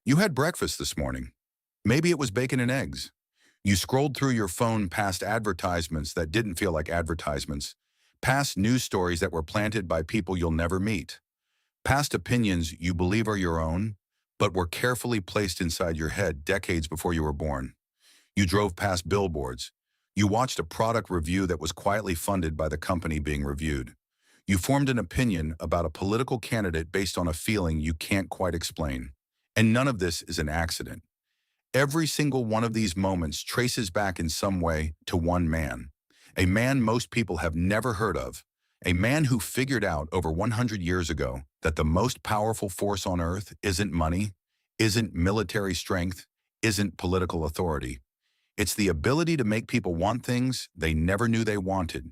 You had breakfast this morning. Maybe it was bacon and eggs. You scrolled through your phone past advertisements that didn't feel like advertisements, past news stories that were planted by people you'll never meet, past opinions you believe are your own, but were carefully placed inside your head decades before you were born. You drove past billboards. You watched a product review that was quietly funded by the company being reviewed. You formed an opinion about a political candidate based on a feeling you can't quite explain. And none of this is an accident. Every single one of these moments traces back in some way to one man, a man most people have never heard of, a man who figured out over 100 years ago that the most powerful force on earth isn't money, isn't military strength, isn't political authority. It's the ability to make people want things they never knew they wanted,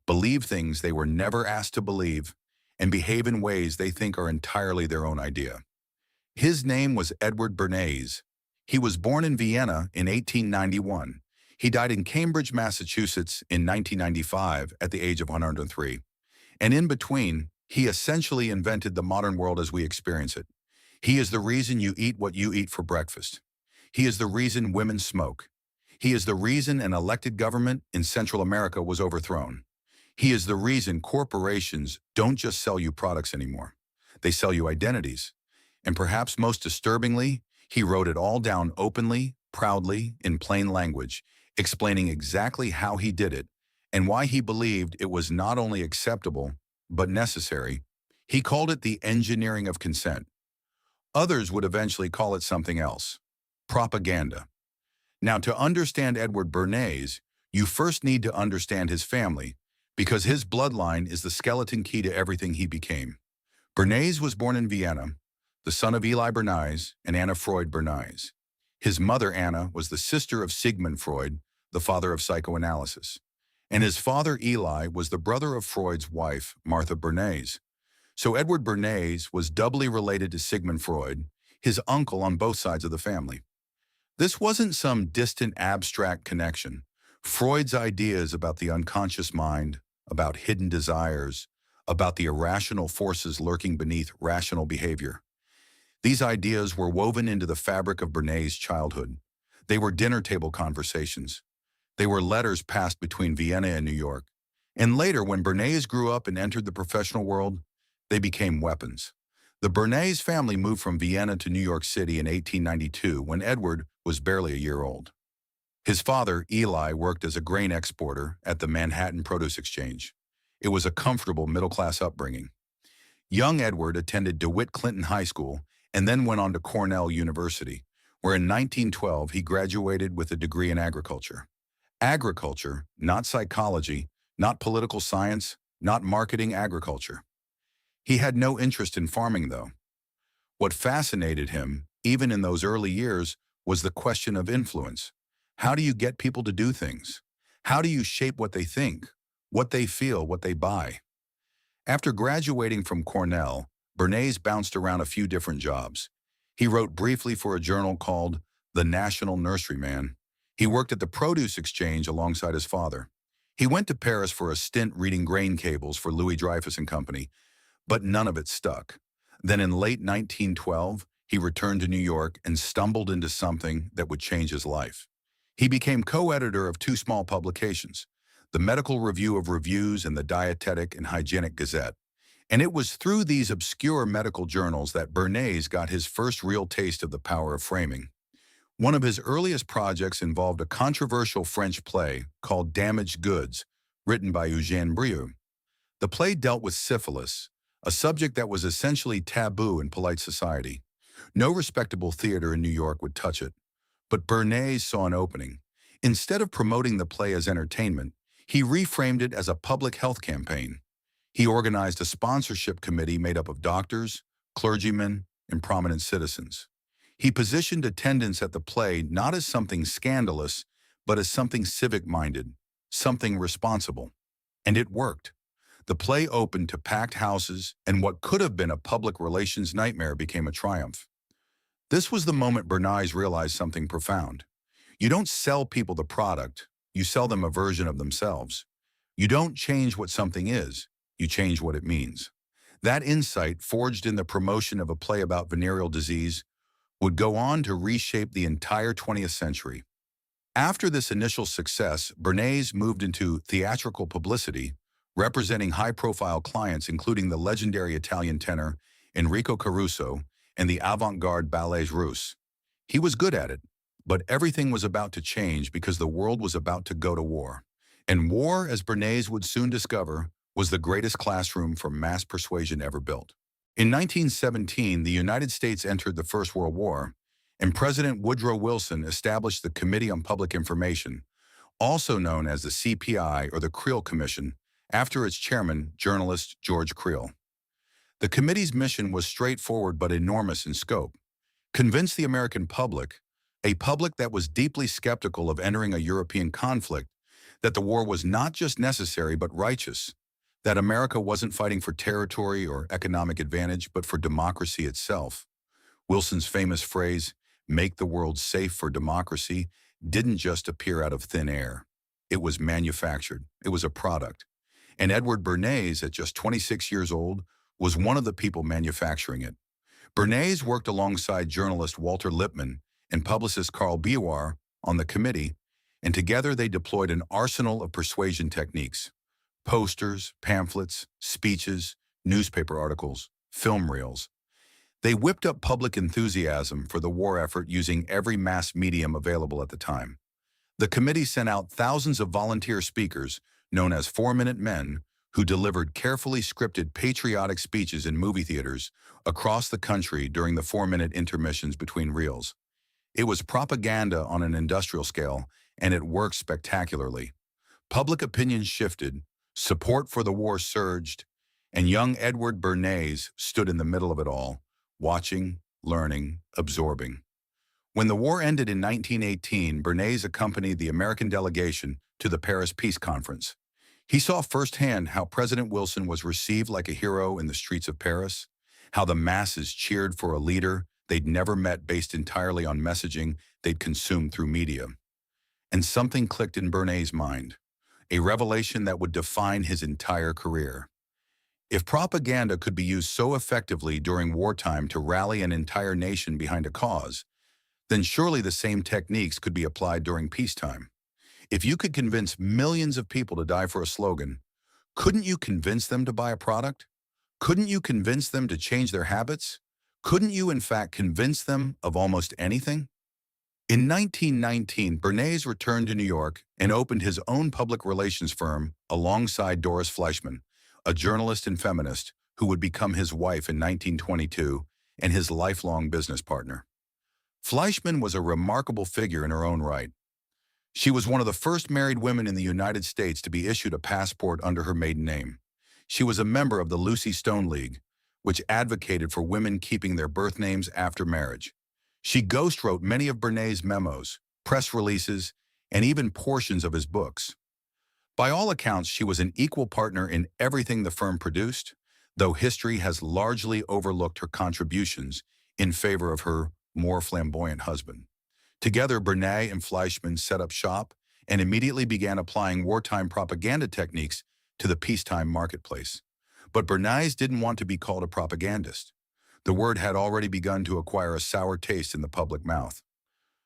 believe things they were never asked to believe, and behave in ways they think are entirely their own idea. His name was Edward Bernays. He was born in Vienna in 1891. He died in Cambridge, Massachusetts in 1995 at the age of 103. And in between, he essentially invented the modern world as we experience it. He is the reason you eat what you eat for breakfast. He is the reason women smoke. He is the reason an elected government in Central America was overthrown. He is the reason corporations don't just sell you products anymore. They sell you identities. And perhaps most disturbingly, he wrote it all down openly, proudly, in plain language, explaining exactly how he did it and why he believed it was not only acceptable, but necessary. He called it the engineering of consent. Others would eventually call it something else: propaganda. Now, to understand Edward Bernays, you first need to understand his family, because his bloodline is the skeleton key to everything he became. Bernays was born in Vienna, the son of Eli Bernays and Anna Freud Bernays. His mother, Anna, was the sister of Sigmund Freud, the father of psychoanalysis. And his father, Eli, was the brother of Freud's wife, Martha Bernays. So Edward Bernays was doubly related to Sigmund Freud, his uncle on both sides of the family. This wasn't some distant abstract connection. Freud's ideas about the unconscious mind, about hidden desires, about the irrational forces lurking beneath rational behavior. These ideas were woven into the fabric of Bernays' childhood. They were dinner table conversations. They were letters passed between Vienna and New York. And later, when Bernays grew up and entered the professional world, they became weapons. The Bernays family moved from Vienna to New York City in 1892 when Edward was barely a year old. His father, Eli, worked as a grain exporter at the Manhattan Produce Exchange. It was a comfortable middle-class upbringing. Young Edward attended DeWitt Clinton High School and then went on to Cornell University, where in 1912 he graduated with a degree in agriculture. Agriculture, not psychology, not political science, not marketing, agriculture. He had no interest in farming, though. What fascinated him, even in those early years, was the question of influence. How do you get people to do things? How do you shape what they think, what they feel, what they buy? After graduating from Cornell, Bernays bounced around a few different jobs. He wrote briefly for a journal called The National Nurseryman. He worked at the Produce Exchange alongside his father. He went to Paris for a stint reading grain cables for Louis Dreyfus and Company, but none of it stuck. Then in late 1912, he returned to New York and stumbled into something that would change his life. He became co-editor of two small publications, the Medical Review of Reviews and the Dietetic and Hygienic Gazette. And it was through these obscure medical journals that Bernays got his first real taste of the power of framing. One of his earliest projects involved a controversial French play called Damaged Goods, written by Eugène Brieux. The play dealt with syphilis, a subject that was essentially taboo in polite society. No respectable theater in New York would touch it. But Bernays saw an opening. Instead of promoting the play as entertainment, he reframed it as a public health campaign. He organized a sponsorship committee made up of doctors, clergymen, and prominent citizens. He positioned attendance at the play not as something scandalous, but as something civic-minded, something responsible. And it worked. The play opened to packed houses, and what could have been a public relations nightmare became a triumph. This was the moment Bernays realized something profound. You don't sell people the product, you sell them a version of themselves. You don't change what something is, you change what it means. That insight, forged in the promotion of a play about venereal disease, would go on to reshape the entire 20th century. After this initial success, Bernays moved into theatrical publicity, representing high-profile clients including the legendary Italian tenor Enrico Caruso and the avant-garde ballets russes. He was good at it, but everything was about to change because the world was about to go to war. And war, as Bernays would soon discover, was the greatest classroom for mass persuasion ever built. In 1917, the United States entered the First World War, and President Woodrow Wilson established the Committee on Public Information, also known as the CPI or the Creel Commission, after its chairman, journalist George Creel. The committee's mission was straightforward but enormous in scope. Convince the American public, a public that was deeply skeptical of entering a European conflict, that the war was not just necessary but righteous, that America wasn't fighting for territory or economic advantage but for democracy itself. Wilson's famous phrase, "Make the world safe for democracy," didn't just appear out of thin air. It was manufactured. It was a product. And Edward Bernays, at just 26 years old, was one of the people manufacturing it. Bernays worked alongside journalist Walter Lippmann and publicist Carl Biawar on the committee, and together they deployed an arsenal of persuasion techniques: posters, pamphlets, speeches, newspaper articles, film reels. They whipped up public enthusiasm for the war effort using every mass medium available at the time. The committee sent out thousands of volunteer speakers, known as 4-minute men, who delivered carefully scripted patriotic speeches in movie theaters across the country during the 4-minute intermissions between reels. It was propaganda on an industrial scale, and it worked spectacularly. Public opinion shifted, support for the war surged, and young Edward Bernays stood in the middle of it all, watching, learning, absorbing. When the war ended in 1918, Bernays accompanied the American delegation to the Paris Peace Conference. He saw firsthand how President Wilson was received like a hero in the streets of Paris, how the masses cheered for a leader they'd never met based entirely on messaging they'd consumed through media. And something clicked in Bernays' mind, a revelation that would define his entire career. If propaganda could be used so effectively during wartime to rally an entire nation behind a cause, then surely the same techniques could be applied during peacetime. If you could convince millions of people to die for a slogan, couldn't you convince them to buy a product? Couldn't you convince them to change their habits? Couldn't you, in fact, convince them of almost anything? In 1919, Bernays returned to New York and opened his own public relations firm alongside Doris Fleischman, a journalist and feminist who would become his wife in 1922 and his lifelong business partner. Fleischman was a remarkable figure in her own right. She was one of the first married women in the United States to be issued a passport under her maiden name. She was a member of the Lucy Stone League, which advocated for women keeping their birth names after marriage. She ghostwrote many of Bernays' memos, press releases, and even portions of his books. By all accounts, she was an equal partner in everything the firm produced, though history has largely overlooked her contributions in favor of her more flamboyant husband. Together, Bernays and Fleischman set up shop and immediately began applying wartime propaganda techniques to the peacetime marketplace. But Bernays didn't want to be called a propagandist. The word had already begun to acquire a sour taste in the public mouth.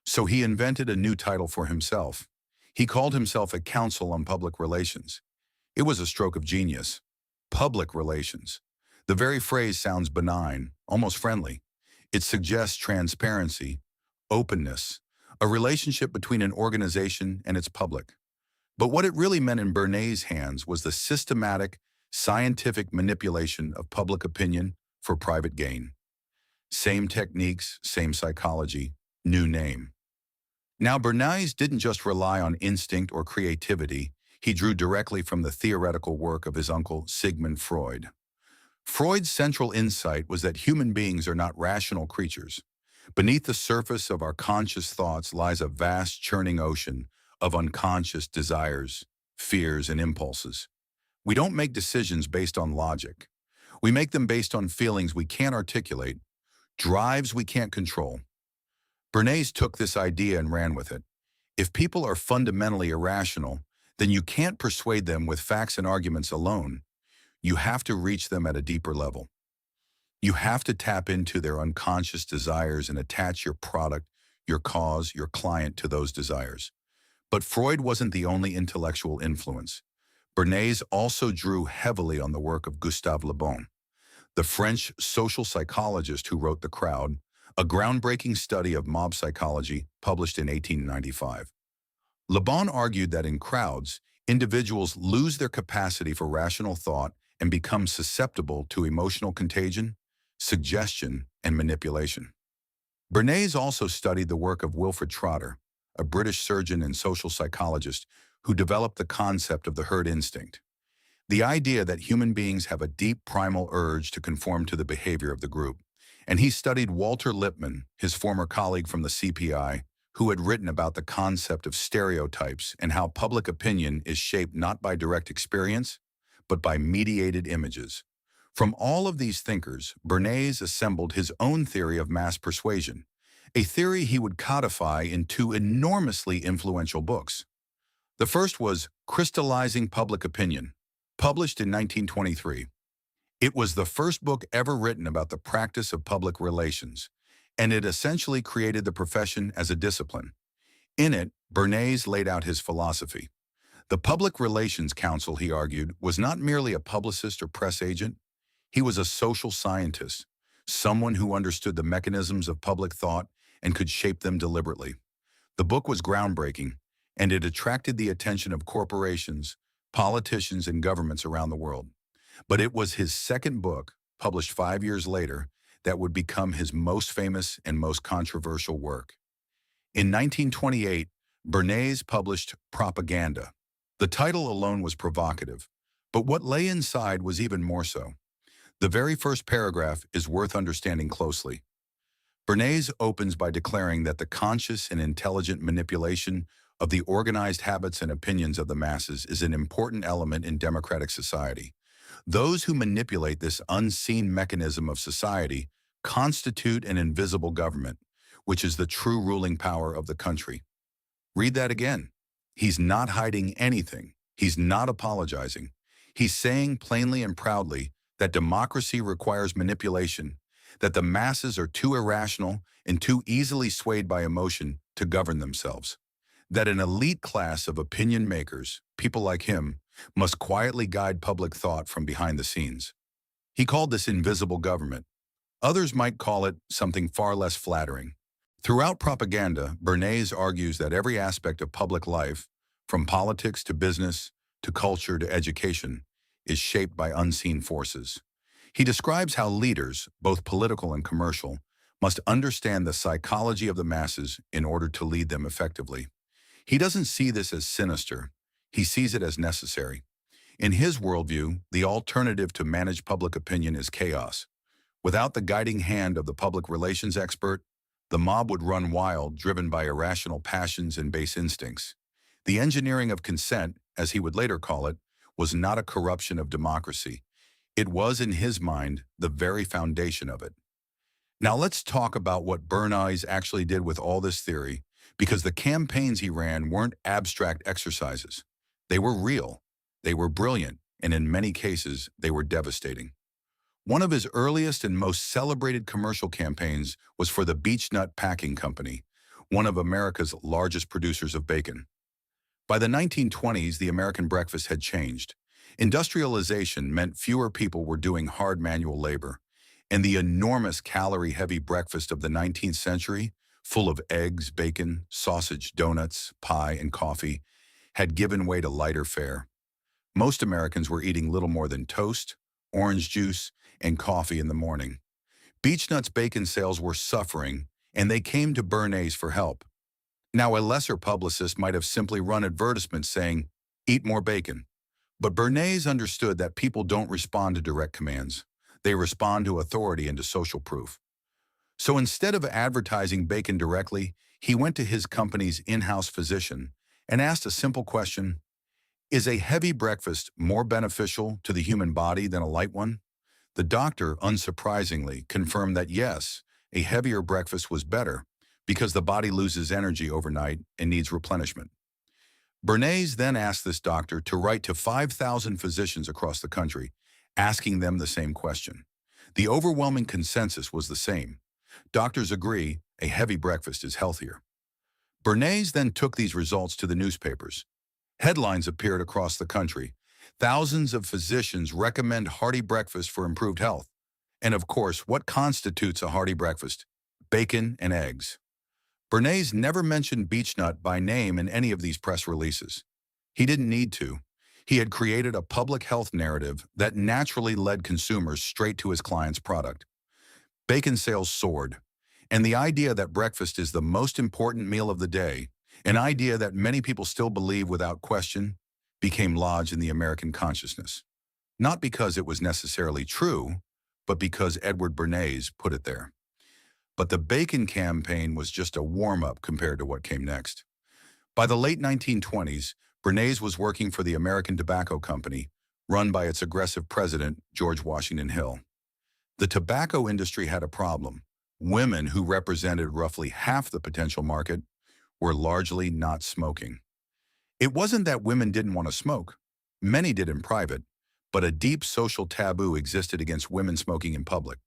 So he invented a new title for himself. He called himself a Counsel on Public Relations. It was a stroke of genius. Public relations. The very phrase sounds benign, almost friendly. It suggests transparency, openness, a relationship between an organization and its public. But what it really meant in Bernays' hands was the systematic, scientific manipulation of public opinion for private gain. Same techniques, same psychology, new name. Now, Bernays didn't just rely on instinct or creativity. He drew directly from the theoretical work of his uncle Sigmund Freud. Freud's central insight was that human beings are not rational creatures. Beneath the surface of our conscious thoughts lies a vast churning ocean of unconscious desires, fears, and impulses. We don't make decisions based on logic. We make them based on feelings we can't articulate, drives we can't control. Bernays took this idea and ran with it. If people are fundamentally irrational, then you can't persuade them with facts and arguments alone. You have to reach them at a deeper level. You have to tap into their unconscious desires and attach your product, your cause, your client to those desires. But Freud wasn't the only intellectual influence. Bernays also drew heavily on the work of Gustave Le Bon, the French social psychologist who wrote The Crowd, a groundbreaking study of mob psychology published in 1895. Le Bon argued that in crowds, individuals lose their capacity for rational thought and become susceptible to emotional contagion, suggestion, and manipulation. Bernays also studied the work of Wilfred Trotter, a British surgeon and social psychologist who developed the concept of the herd instinct, the idea that human beings have a deep primal urge to conform to the behavior of the group. And he studied Walter Lippmann, his former colleague from the CPI, who had written about the concept of stereotypes and how public opinion is shaped not by direct experience, but by mediated images. From all of these thinkers, Bernays assembled his own theory of mass persuasion, a theory he would codify in two enormously influential books. The first was Crystallizing Public Opinion, published in 1923. It was the first book ever written about the practice of public relations, and it essentially created the profession as a discipline. In it, Bernays laid out his philosophy. The Public Relations Counsel, he argued, was not merely a publicist or press agent. He was a social scientist, someone who understood the mechanisms of public thought and could shape them deliberately. The book was groundbreaking, and it attracted the attention of corporations, politicians, and governments around the world. But it was his second book, published 5 years later, that would become his most famous and most controversial work. In 1928, Bernays published Propaganda. The title alone was provocative, but what lay inside was even more so. The very first paragraph is worth understanding closely. Bernays opens by declaring that the conscious and intelligent manipulation of the organized habits and opinions of the masses is an important element in democratic society. Those who manipulate this unseen mechanism of society constitute an invisible government, which is the true ruling power of the country. Read that again. He's not hiding anything. He's not apologizing. He's saying plainly and proudly that democracy requires manipulation, that the masses are too irrational and too easily swayed by emotion to govern themselves, that an elite class of opinion makers, people like him, must quietly guide public thought from behind the scenes. He called this invisible government. Others might call it something far less flattering. Throughout Propaganda, Bernays argues that every aspect of public life, from politics to business to culture to education, is shaped by unseen forces. He describes how leaders, both political and commercial, must understand the psychology of the masses in order to lead them effectively. He doesn't see this as sinister. He sees it as necessary. In his worldview, the alternative to manage public opinion is chaos. Without the guiding hand of the public relations expert, the mob would run wild, driven by irrational passions and base instincts. The engineering of consent, as he would later call it, was not a corruption of democracy. It was, in his mind, the very foundation of it. Now let's talk about what Bernays actually did with all this theory, because the campaigns he ran weren't abstract exercises. They were real, they were brilliant, and in many cases, they were devastating. One of his earliest and most celebrated commercial campaigns was for the Beechnut Packing Company, one of America's largest producers of bacon. By the 1920s, the American breakfast had changed. Industrialization meant fewer people were doing hard manual labor, and the enormous calorie-heavy breakfast of the 19th century, full of eggs, bacon, sausage, donuts, pie, and coffee, had given way to lighter fare. Most Americans were eating little more than toast, orange juice, and coffee in the morning. Beechnut's bacon sales were suffering, and they came to Bernays for help. Now, a lesser publicist might have simply run advertisements saying, "Eat more bacon." But Bernays understood that people don't respond to direct commands. They respond to authority and to social proof. So instead of advertising bacon directly, he went to his company's in-house physician and asked a simple question: is a heavy breakfast more beneficial to the human body than a light one? The doctor, unsurprisingly, confirmed that yes, a heavier breakfast was better because the body loses energy overnight and needs replenishment. Bernays then asked this doctor to write to 5,000 physicians across the country, asking them the same question. The overwhelming consensus was the same. Doctors agree a heavy breakfast is healthier. Bernays then took these results to the newspapers. Headlines appeared across the country. Thousands of physicians recommend hearty breakfast for improved health. And of course, what constitutes a hearty breakfast? Bacon and eggs. Bernays never mentioned beechnut by name in any of these press releases. He didn't need to. He had created a public health narrative that naturally led consumers straight to his client's product. Bacon sales soared, and the idea that breakfast is the most important meal of the day, an idea that many people still believe without question, became lodged in the American consciousness. Not because it was necessarily true, but because Edward Bernays put it there. But the bacon campaign was just a warm-up compared to what came next. By the late 1920s, Bernays was working for the American Tobacco Company, run by its aggressive president, George Washington Hill. The tobacco industry had a problem. Women, who represented roughly half the potential market, were largely not smoking. It wasn't that women didn't want to smoke. Many did in private, but a deep social taboo existed against women smoking in public.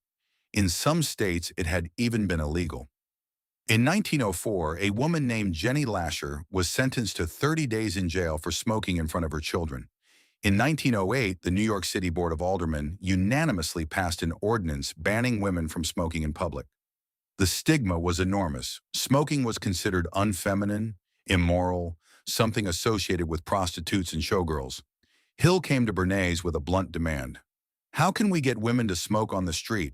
In some states, it had even been illegal. In 1904, a woman named Jenny Lasher was sentenced to 30 days in jail for smoking in front of her children. In 1908, the New York City Board of Aldermen unanimously passed an ordinance banning women from smoking in public. The stigma was enormous. Smoking was considered unfeminine, immoral, something associated with prostitutes and showgirls. Hill came to Bernays with a blunt demand. How can we get women to smoke on the street?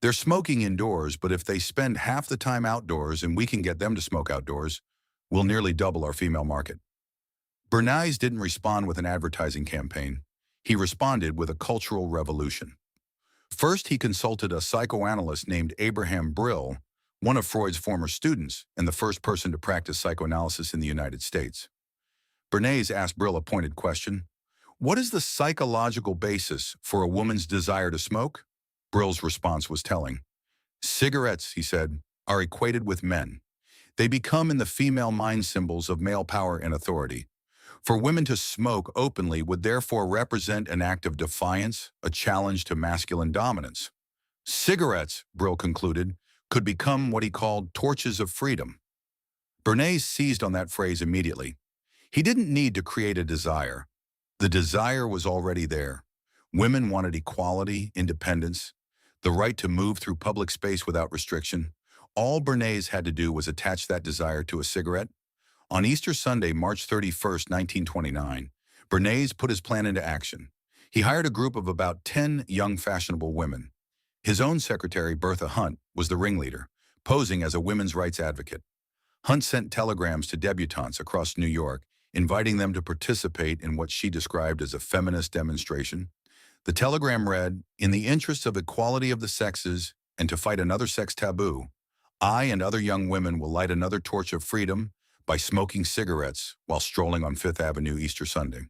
They're smoking indoors, but if they spend half the time outdoors and we can get them to smoke outdoors, we'll nearly double our female market. Bernays didn't respond with an advertising campaign. He responded with a cultural revolution. First, he consulted a psychoanalyst named Abraham Brill, one of Freud's former students and the first person to practice psychoanalysis in the United States. Bernays asked Brill a pointed question. What is the psychological basis for a woman's desire to smoke? Brill's response was telling. Cigarettes, he said, are equated with men. They become in the female mind symbols of male power and authority. For women to smoke openly would therefore represent an act of defiance, a challenge to masculine dominance. Cigarettes, Brill concluded, could become what he called torches of freedom. Bernays seized on that phrase immediately. He didn't need to create a desire. The desire was already there. Women wanted equality, independence, the right to move through public space without restriction. All Bernays had to do was attach that desire to a cigarette. On Easter Sunday, March 31st, 1929, Bernays put his plan into action. He hired a group of about 10 young fashionable women. His own secretary, Bertha Hunt, was the ringleader, posing as a women's rights advocate. Hunt sent telegrams to debutantes across New York, inviting them to participate in what she described as a feminist demonstration. The telegram read, "In the interest of equality of the sexes and to fight another sex taboo, I and other young women will light another torch of freedom by smoking cigarettes while strolling on Fifth Avenue Easter Sunday."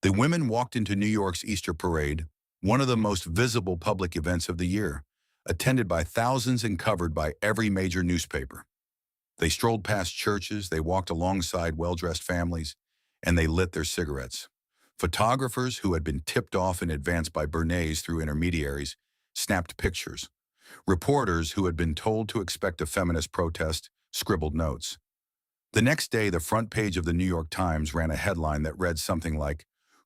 The women walked into New York's Easter Parade, one of the most visible public events of the year, attended by thousands and covered by every major newspaper. They strolled past churches, they walked alongside well-dressed families, and they lit their cigarettes. Photographers who had been tipped off in advance by Bernays through intermediaries snapped pictures. Reporters who had been told to expect a feminist protest scribbled notes. The next day, the front page of the New York Times ran a headline that read something like,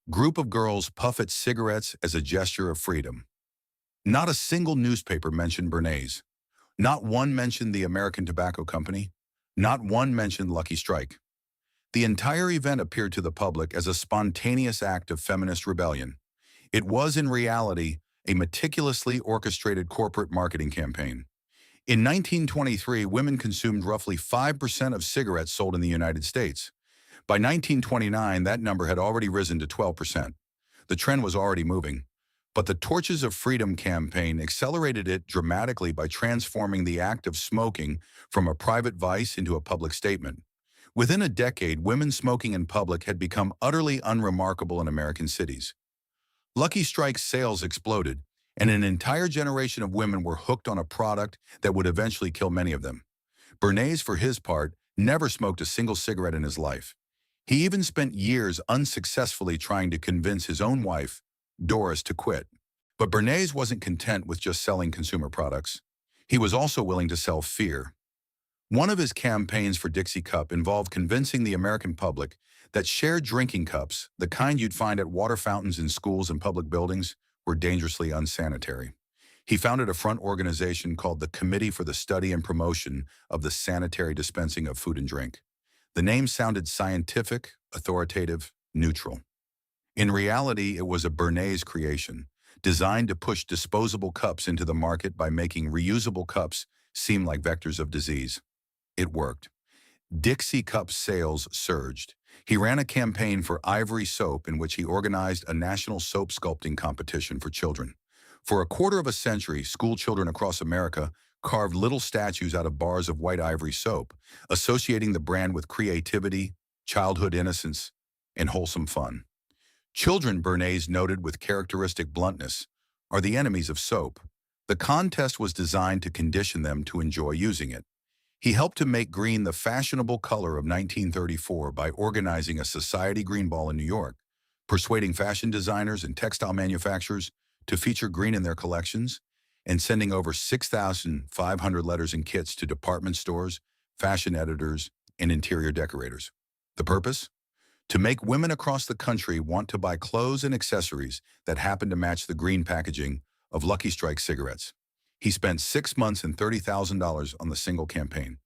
"Group of girls puff at cigarettes as a gesture of freedom." Not a single newspaper mentioned Bernays. Not one mentioned the American Tobacco Company. Not one mentioned Lucky Strike. The entire event appeared to the public as a spontaneous act of feminist rebellion. It was, in reality, a meticulously orchestrated corporate marketing campaign. In 1923, women consumed roughly 5% of cigarettes sold in the United States. By 1929, that number had already risen to 12%. The trend was already moving. But the Torches of Freedom campaign accelerated it dramatically by transforming the act of smoking from a private vice into a public statement. Within a decade, women smoking in public had become utterly unremarkable in American cities. Lucky Strike's sales exploded, and an entire generation of women were hooked on a product that would eventually kill many of them. Bernays, for his part, never smoked a single cigarette in his life. He even spent years unsuccessfully trying to convince his own wife, Doris, to quit. But Bernays wasn't content with just selling consumer products. He was also willing to sell fear. One of his campaigns for Dixie Cup involved convincing the American public that shared drinking cups, the kind you'd find at water fountains in schools and public buildings, were dangerously unsanitary. He founded a front organization called the Committee for the Study and Promotion of the Sanitary Dispensing of Food and Drink. The name sounded scientific, authoritative, neutral. In reality, it was a Bernays creation, designed to push disposable cups into the market by making reusable cups seem like vectors of disease. It worked. Dixie Cup sales surged. He ran a campaign for ivory soap in which he organized a national soap sculpting competition for children. For a quarter of a century, school children across America carved little statues out of bars of white ivory soap, associating the brand with creativity, childhood innocence, and wholesome fun. Children, Bernays noted with characteristic bluntness, are the enemies of soap. The contest was designed to condition them to enjoy using it. He helped to make green the fashionable color of 1934 by organizing a society green ball in New York, persuading fashion designers and textile manufacturers to feature green in their collections, and sending over 6,500 letters and kits to department stores, fashion editors, and interior decorators. The purpose? To make women across the country want to buy clothes and accessories that happen to match the green packaging of Lucky Strike cigarettes. He spent 6 months and $30,000 on the single campaign.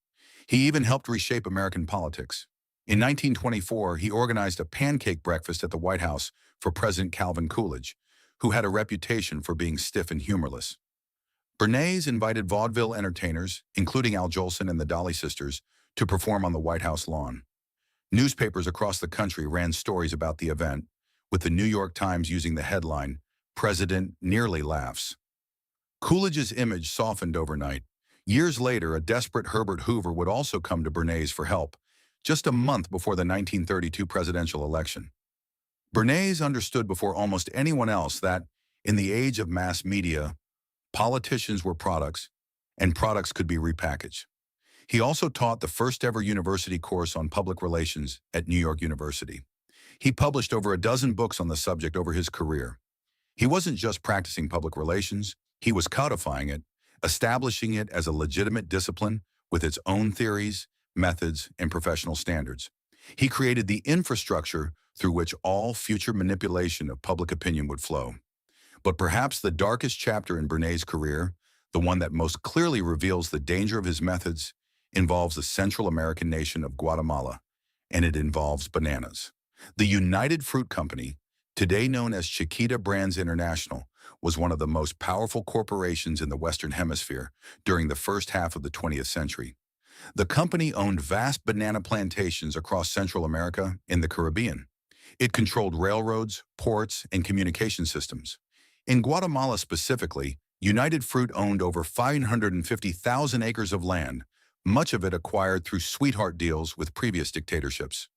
He even helped reshape American politics. In 1924, he organized a pancake breakfast at the White House for President Calvin Coolidge, who had a reputation for being stiff and humorless. Bernays invited vaudeville entertainers, including Al Jolson and the Dolly Sisters, to perform on the White House lawn. Newspapers across the country ran stories about the event, with the New York Times using the headline, "President Nearly Laughs." Coolidge's image softened overnight. Years later, a desperate Herbert Hoover would also come to Bernays for help, just a month before the 1932 presidential election. Bernays understood before almost anyone else that, in the age of mass media, politicians were products, and products could be repackaged. He also taught the first ever university course on public relations at New York University. He published over a dozen books on the subject over his career. He wasn't just practicing public relations, he was codifying it, establishing it as a legitimate discipline with its own theories, methods, and professional standards. He created the infrastructure through which all future manipulation of public opinion would flow. But perhaps the darkest chapter in Bernays' career, the one that most clearly reveals the danger of his methods, involves the Central American nation of Guatemala, and it involves bananas. The United Fruit Company, today known as Chiquita Brands International, was one of the most powerful corporations in the Western Hemisphere during the first half of the 20th century. The company owned vast banana plantations across Central America and the Caribbean. It controlled railroads, ports, and communication systems. In Guatemala specifically, United Fruit owned over 550,000 acres of land, much of it acquired through sweetheart deals with previous dictatorships.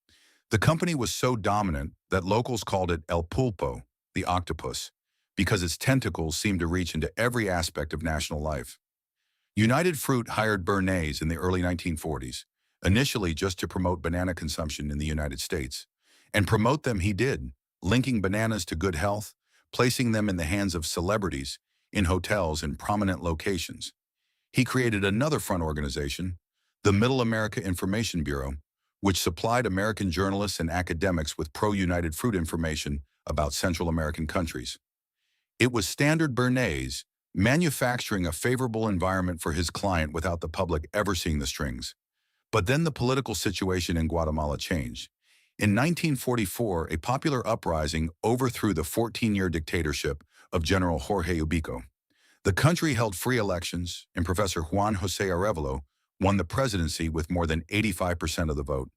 The company was so dominant that locals called it El Pulpo, the octopus, because its tentacles seemed to reach into every aspect of national life. United Fruit hired Bernays in the early 1940s, initially just to promote banana consumption in the United States. And promote them he did, linking bananas to good health, placing them in the hands of celebrities, in hotels and prominent locations. He created another front organization, the Middle America Information Bureau, which supplied American journalists and academics with pro-United Fruit information about Central American countries. It was Standard Bernays, manufacturing a favorable environment for his client without the public ever seeing the strings. But then the political situation in Guatemala changed. In 1944, a popular uprising overthrew the 14-year dictatorship of General Jorge Ubico. The country held free elections, and Professor Juan José Arevalo won the presidency with more than 85% of the vote.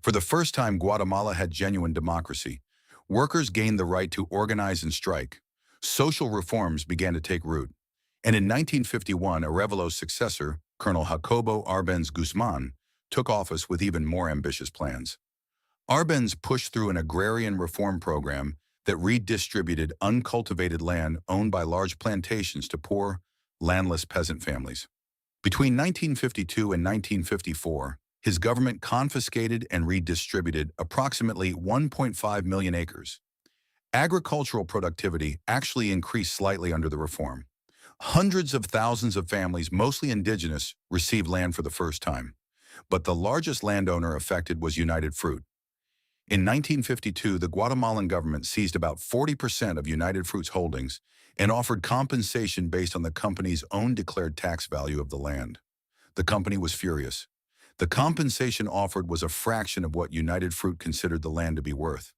For the first time, Guatemala had genuine democracy. Workers gained the right to organize and strike. Social reforms began to take root. And in 1951, Arevalo's successor, Colonel Jacobo Arbenz Guzman, took office with even more ambitious plans. Arbenz pushed through an agrarian reform program that redistributed uncultivated land owned by large plantations to poor, landless peasant families. Between 1952 and 1954, his government confiscated and redistributed approximately 1.5 million acres. Agricultural productivity actually increased slightly under the reform. Hundreds of thousands of families, mostly indigenous, received land for the first time. But the largest landowner affected was United Fruit. In 1952, the Guatemalan government seized about 40% of United Fruit's holdings and offered compensation based on the company's own declared tax value of the land. The company was furious. The compensation offered was a fraction of what United Fruit considered the land to be worth.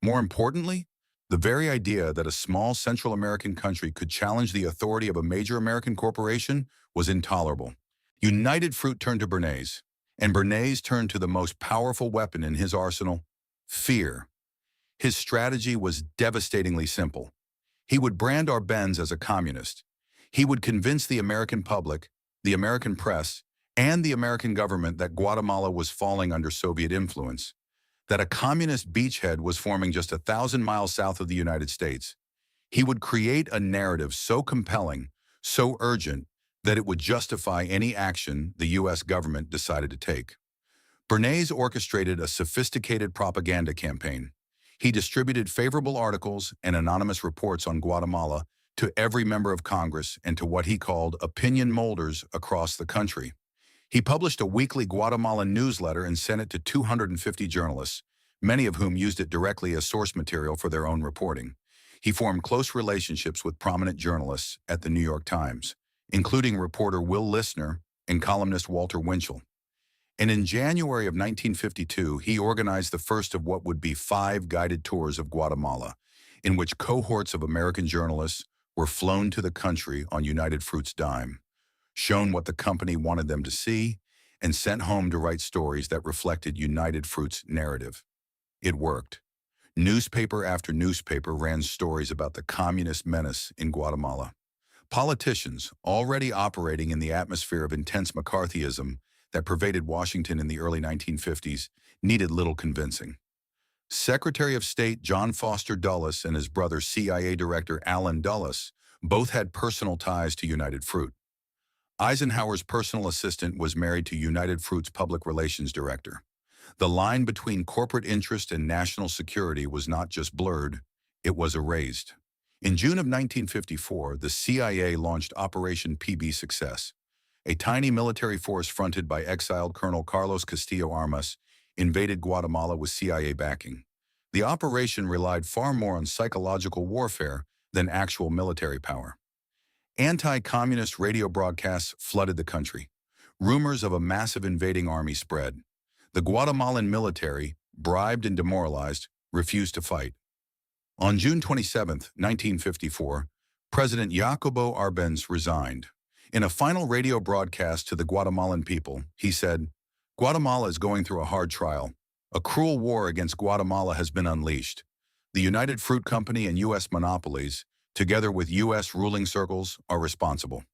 More importantly, the very idea that a small Central American country could challenge the authority of a major American corporation was intolerable. United Fruit turned to Bernays, and Bernays turned to the most powerful weapon in his arsenal: fear. His strategy was devastatingly simple. He would brand Arbenz as a communist. He would convince the American public, the American press, and the American government that Guatemala was falling under Soviet influence, that a communist beachhead was forming just 1,000 miles south of the United States. He would create a narrative so compelling, so urgent, that it would justify any action the U.S. government decided to take. Bernays orchestrated a sophisticated propaganda campaign. He distributed favorable articles and anonymous reports on Guatemala to every member of Congress and to what he called opinion molders across the country. He published a weekly Guatemalan newsletter and sent it to 250 journalists, many of whom used it directly as source material for their own reporting. He formed close relationships with prominent journalists at the New York Times, including reporter Will Listner and columnist Walter Winchell. And in January of 1952, he organized the first of what would be 5 guided tours of Guatemala, in which cohorts of American journalists were flown to the country on United Fruit's dime, shown what the company wanted them to see, and sent home to write stories that reflected United Fruit's narrative. It worked. Newspaper after newspaper ran stories about the communist menace in Guatemala. Politicians, already operating in the atmosphere of intense McCarthyism that pervaded Washington in the early 1950s, needed little convincing. Secretary of State John Foster Dulles and his brother CIA Director Allen Dulles both had personal ties to United Fruit. Eisenhower's personal assistant was married to United Fruit's public relations director. The line between corporate interest and national security was not just blurred, it was erased. In June of 1954, the CIA launched Operation PB Success. A tiny military force fronted by exiled Colonel Carlos Castillo Armas invaded Guatemala with CIA backing. The operation relied far more on psychological warfare than actual military power. Anti-communist radio broadcasts flooded the country. Rumors of a massive invading army spread. The Guatemalan military, bribed and demoralized, refused to fight. On June 27, 1954, President Jacobo Arbenz resigned. In a final radio broadcast to the Guatemalan people, he said, "Guatemala is going through a hard trial. A cruel war against Guatemala has been unleashed. The United Fruit Company and U.S. monopolies, together with U.S. ruling circles, are responsible."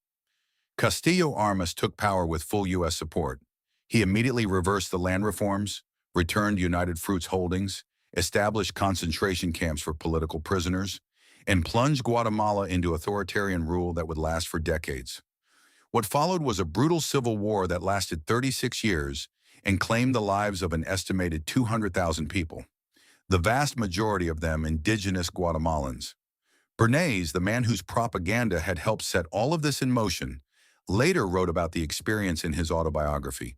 Castillo Armas took power with full U.S. support. He immediately reversed the land reforms, returned United Fruit's holdings, established concentration camps for political prisoners, and plunged Guatemala into authoritarian rule that would last for decades. What followed was a brutal civil war that lasted 36 years and claimed the lives of an estimated 200,000 people, the vast majority of them indigenous Guatemalans. Bernays, the man whose propaganda had helped set all of this in motion, later wrote about the experience in his autobiography.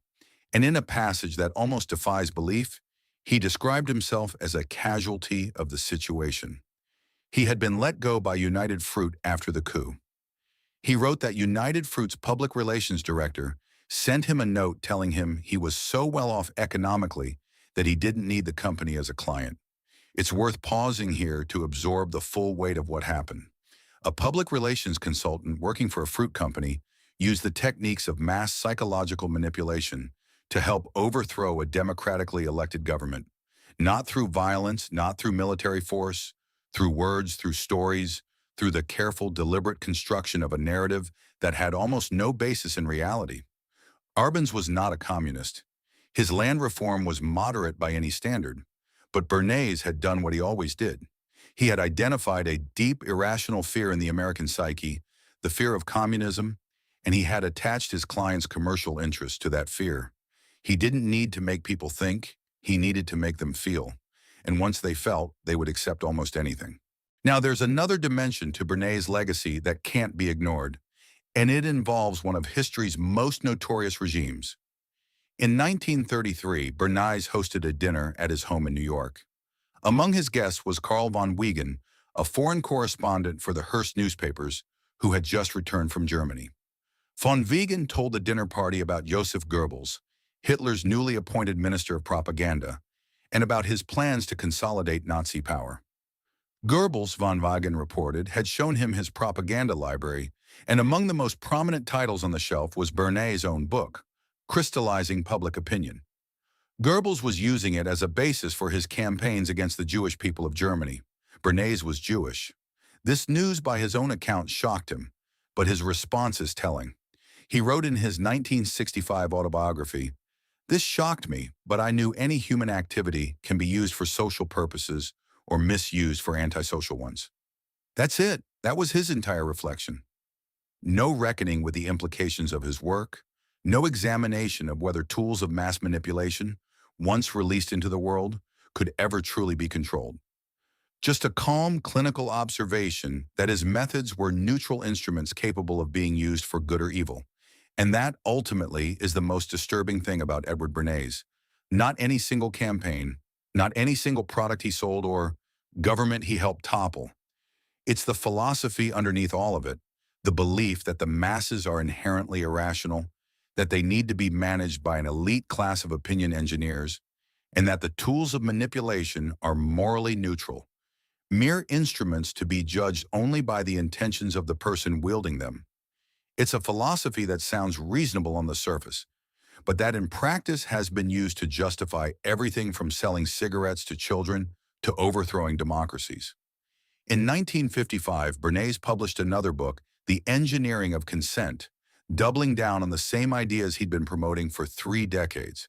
And in a passage that almost defies belief, he described himself as a casualty of the situation. He had been let go by United Fruit after the coup. He wrote that United Fruit's public relations director sent him a note telling him he was so well off economically that he didn't need the company as a client. It's worth pausing here to absorb the full weight of what happened. A public relations consultant working for a fruit company used the techniques of mass psychological manipulation to help overthrow a democratically elected government, not through violence, not through military force, through words, through stories, through the careful, deliberate construction of a narrative that had almost no basis in reality. Arbenz was not a communist. His land reform was moderate by any standard, but Bernays had done what he always did. He had identified a deep, irrational fear in the American psyche, the fear of communism, and he had attached his client's commercial interests to that fear. He didn't need to make people think, he needed to make them feel. and once they felt, they would accept almost anything. Now, there's another dimension to Bernays' legacy that can't be ignored, and it involves one of history's most notorious regimes. In 1933, Bernays hosted a dinner at his home in New York. Among his guests was Karl von Wiegen, a foreign correspondent for the Hearst newspapers who had just returned from Germany. Von Wiegen told the dinner party about Joseph Goebbels, Hitler's newly appointed minister of propaganda, and about his plans to consolidate Nazi power. Goebbels, von Wiegen reported, had shown him his propaganda library, and among the most prominent titles on the shelf was Bernays' own book, Crystallizing Public Opinion. Goebbels was using it as a basis for his campaigns against the Jewish people of Germany. Bernays was Jewish. This news by his own account shocked him, but his response is telling. He wrote in his 1965 autobiography, "This shocked me, but I knew any human activity can be used for social purposes or misused for antisocial ones." That's it. That was his entire reflection. No reckoning with the implications of his work, no examination of whether tools of mass manipulation, once released into the world, could ever truly be controlled. Just a calm clinical observation that his methods were neutral instruments capable of being used for good or evil. And that, ultimately, is the most disturbing thing about Edward Bernays. Not any single campaign, not any single product he sold or government he helped topple. It's the philosophy underneath all of it, the belief that the masses are inherently irrational, that they need to be managed by an elite class of opinion engineers, and that the tools of manipulation are morally neutral, mere instruments to be judged only by the intentions of the person wielding them. It's a philosophy that sounds reasonable on the surface, but that in practice has been used to justify everything from selling cigarettes to children to overthrowing democracies. In 1955, Bernays published another book, The Engineering of Consent, doubling down on the same ideas he'd been promoting for 3 decades.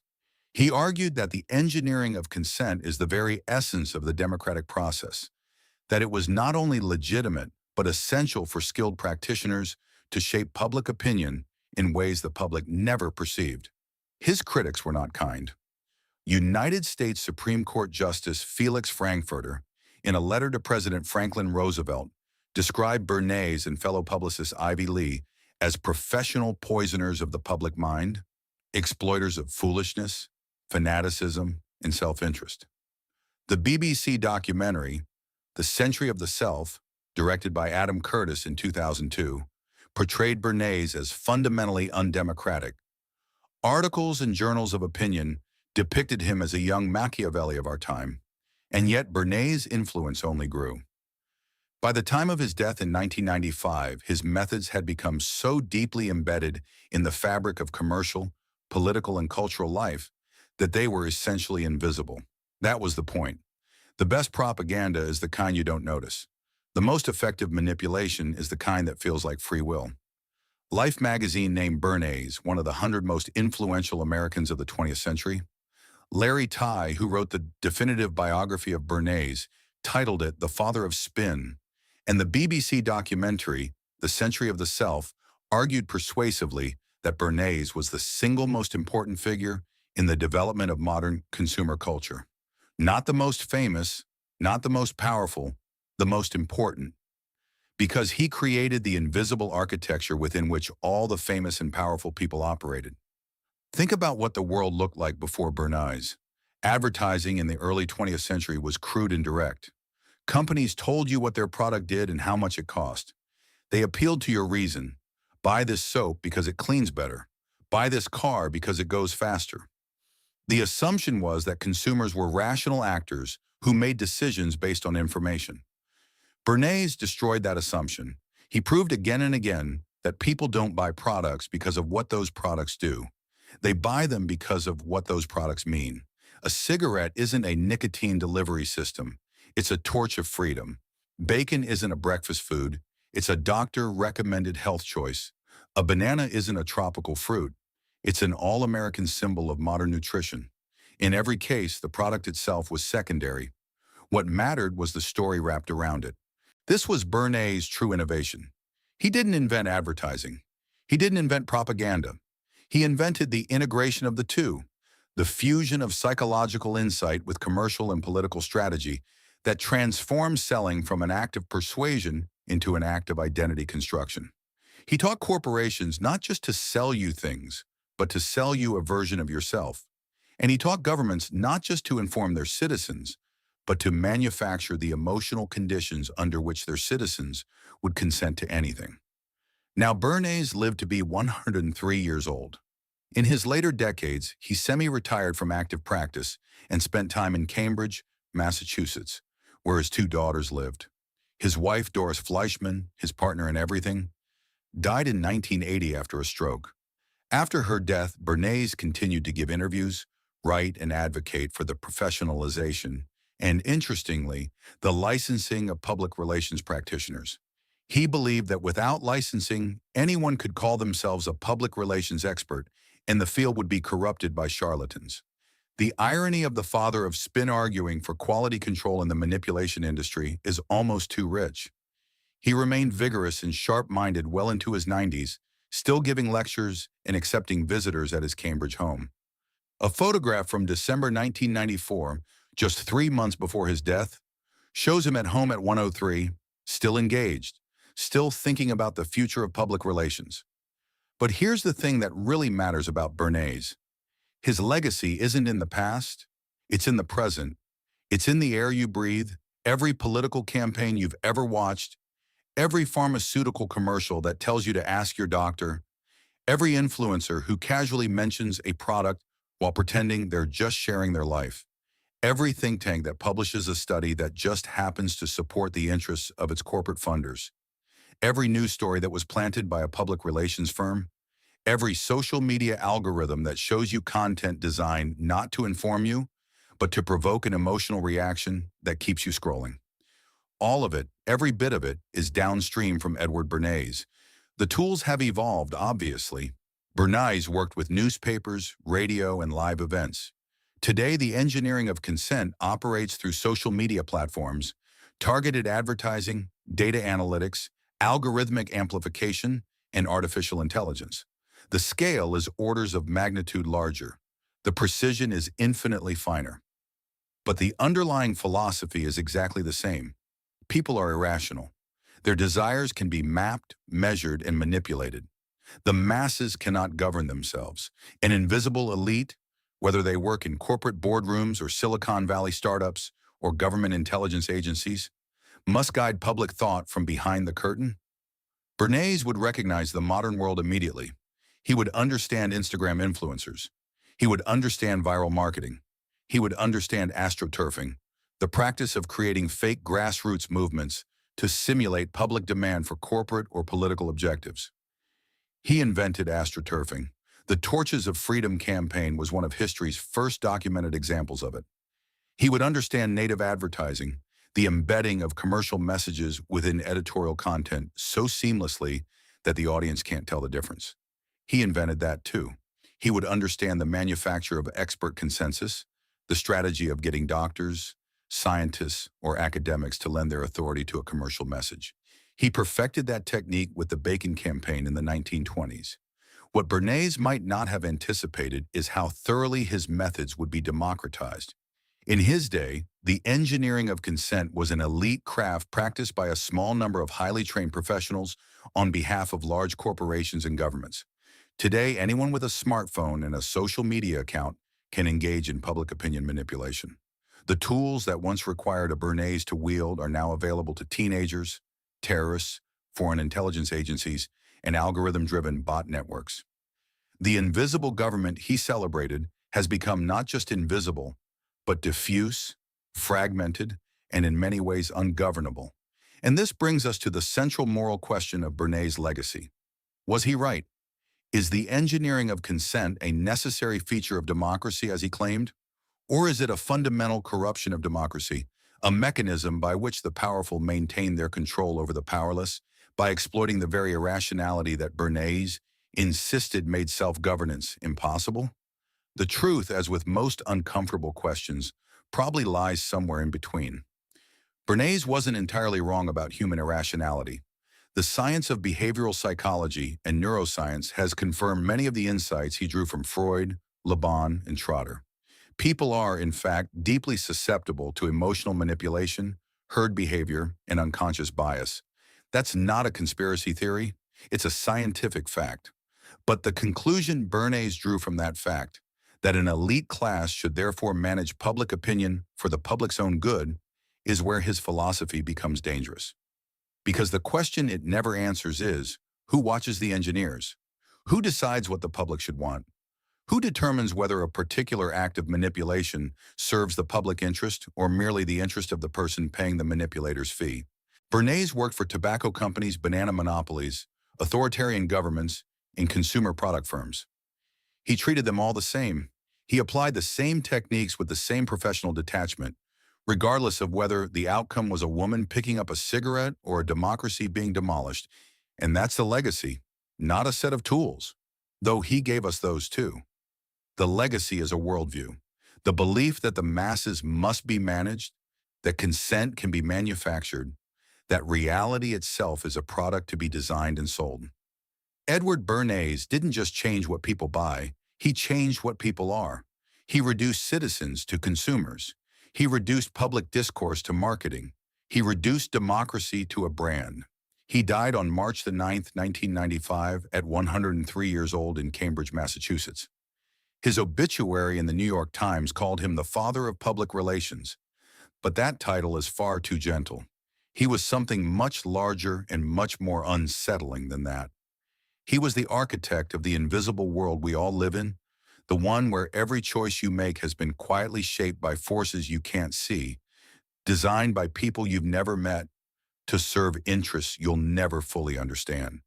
He argued that the engineering of consent is the very essence of the democratic process, that it was not only legitimate, but essential for skilled practitioners to shape public opinion in ways the public never perceived. His critics were not kind. United States Supreme Court Justice Felix Frankfurter, in a letter to President Franklin Roosevelt, described Bernays and fellow publicist Ivy Lee as professional poisoners of the public mind, exploiters of foolishness, fanaticism, and self-interest. The BBC documentary, The Century of the Self, directed by Adam Curtis in 2002, portrayed Bernays as fundamentally undemocratic. Articles and journals of opinion depicted him as a young Machiavelli of our time, and yet Bernays' influence only grew. By the time of his death in 1995, his methods had become so deeply embedded in the fabric of commercial, political, and cultural life that they were essentially invisible. That was the point. The best propaganda is the kind you don't notice. The most effective manipulation is the kind that feels like free will. Life magazine named Bernays one of the 100 most influential Americans of the 20th century. Larry Tye, who wrote the definitive biography of Bernays, titled it The Father of Spin, and the BBC documentary, The Century of the Self, argued persuasively that Bernays was the single most important figure in the development of modern consumer culture. Not the most famous, not the most powerful, the most important. Because he created the invisible architecture within which all the famous and powerful people operated. Think about what the world looked like before Bernays. Advertising in the early 20th century was crude and direct. Companies told you what their product did and how much it cost. They appealed to your reason. Buy this soap because it cleans better. Buy this car because it goes faster. The assumption was that consumers were rational actors who made decisions based on information. Bernays destroyed that assumption. He proved again and again that people don't buy products because of what those products do. They buy them because of what those products mean. A cigarette isn't a nicotine delivery system. It's a torch of freedom. Bacon isn't a breakfast food. It's a doctor-recommended health choice. A banana isn't a tropical fruit. It's an all-American symbol of modern nutrition. In every case, the product itself was secondary. What mattered was the story wrapped around it. This was Bernays' true innovation. He didn't invent advertising. He didn't invent propaganda. He invented the integration of the two, the fusion of psychological insight with commercial and political strategy that transforms selling from an act of persuasion into an act of identity construction. He taught corporations not just to sell you things, but to sell you a version of yourself. And he taught governments not just to inform their citizens, but to manufacture the emotional conditions under which their citizens would consent to anything. Now, Bernays lived to be 103 years old. In his later decades, he semi-retired from active practice and spent time in Cambridge, Massachusetts, where his two daughters lived. His wife, Doris Fleischman, his partner in everything, died in 1980 after a stroke. After her death, Bernays continued to give interviews, write, and advocate for the professionalization and, interestingly, the licensing of public relations practitioners. He believed that without licensing, anyone could call themselves a public relations expert, and the field would be corrupted by charlatans. The irony of the father of spin arguing for quality control in the manipulation industry is almost too rich. He remained vigorous and sharp-minded well into his 90s, still giving lectures and accepting visitors at his Cambridge home. A photograph from December 1994, just 3 months before his death, shows him at home at 103, still engaged, still thinking about the future of public relations. But here's the thing that really matters about Bernays. His legacy isn't in the past, it's in the present. It's in the air you breathe, every political campaign you've ever watched, every pharmaceutical commercial that tells you to ask your doctor, every influencer who casually mentions a product while pretending they're just sharing their life, every think tank that publishes a study that just happens to support the interests of its corporate funders, every news story that was planted by a public relations firm, every social media algorithm that shows you content designed not to inform you, but to provoke an emotional reaction that keeps you scrolling. All of it, every bit of it, is downstream from Edward Bernays. The tools have evolved, obviously. Bernays worked with newspapers, radio, and live events. Today, the engineering of consent operates through social media platforms, targeted advertising, data analytics, algorithmic amplification, and artificial intelligence. The scale is orders of magnitude larger. The precision is infinitely finer. But the underlying philosophy is exactly the same. People are irrational. Their desires can be mapped, measured, and manipulated. The masses cannot govern themselves. An invisible elite, whether they work in corporate boardrooms or Silicon Valley startups or government intelligence agencies, must guide public thought from behind the curtain. Bernays would recognize the modern world immediately. He would understand Instagram influencers. He would understand viral marketing. He would understand astroturfing, the practice of creating fake grassroots movements to simulate public demand for corporate or political objectives. He invented astroturfing. The Torches of Freedom campaign was one of history's first documented examples of it. He would understand native advertising, the embedding of commercial messages within editorial content so seamlessly that the audience can't tell the difference. He invented that too. He would understand the manufacture of expert consensus, the strategy of getting doctors, scientists, or academics to lend their authority to a commercial message. He perfected that technique with the Bacon campaign in the 1920s. What Bernays might not have anticipated is how thoroughly his methods would be democratized. In his day, the engineering of consent was an elite craft practiced by a small number of highly trained professionals on behalf of large corporations and governments. Today, anyone with a smartphone and a social media account can engage in public opinion manipulation. The tools that once required a Bernays to wield are now available to teenagers, terrorists, foreign intelligence agencies, and algorithm-driven bot networks. The invisible government he celebrated has become not just invisible, but diffuse, fragmented, and in many ways ungovernable. And this brings us to the central moral question of Bernays' legacy. Was he right? Is the engineering of consent a necessary feature of democracy as he claimed? Or is it a fundamental corruption of democracy, a mechanism by which the powerful maintain their control over the powerless by exploiting the very irrationality that Bernays insisted made self-governance impossible? The truth, as with most uncomfortable questions, probably lies somewhere in between. Bernays wasn't entirely wrong about human irrationality. The science of behavioral psychology and neuroscience has confirmed many of the insights he drew from Freud, Le Bon, and Trotter. People are, in fact, deeply susceptible to emotional manipulation, herd behavior, and unconscious bias. That's not a conspiracy theory. It's a scientific fact. But the conclusion Bernays drew from that fact, that an elite class should therefore manage public opinion for the public's own good, is where his philosophy becomes dangerous. Because the question it never answers is, who watches the engineers? Who decides what the public should want? Who determines whether a particular act of manipulation serves the public interest or merely the interest of the person paying the manipulator's fee? Bernays worked for tobacco companies, banana monopolies, authoritarian governments, and consumer product firms. He treated them all the same. He applied the same techniques with the same professional detachment, regardless of whether the outcome was a woman picking up a cigarette or a democracy being demolished. And that's the legacy, not a set of tools, though he gave us those too. The legacy is a worldview, the belief that the masses must be managed, that consent can be manufactured, that reality itself is a product to be designed and sold. Edward Bernays didn't just change what people buy, he changed what people are. He reduced citizens to consumers. He reduced public discourse to marketing. He reduced democracy to a brand. He died on March the 9th, 1995, at 103 years old in Cambridge, Massachusetts. His obituary in the New York Times called him the father of public relations, but that title is far too gentle. He was something much larger and much more unsettling than that. He was the architect of the invisible world we all live in, the one where every choice you make has been quietly shaped by forces you can't see, designed by people you've never met to serve interests you'll never fully understand.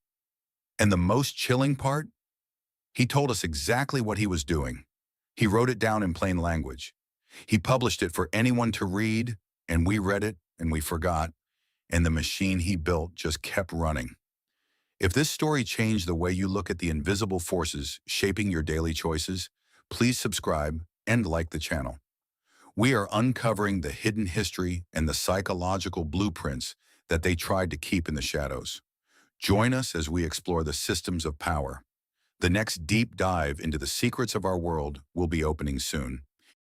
And the most chilling part? He told us exactly what he was doing. He wrote it down in plain language. He published it for anyone to read, and we read it and we forgot, and the machine he built just kept running. If this story changed the way you look at the invisible forces shaping your daily choices, please subscribe and like the channel. We are uncovering the hidden history and the psychological blueprints that they tried to keep in the shadows. Join us as we explore the systems of power. The next deep dive into the secrets of our world will be opening soon.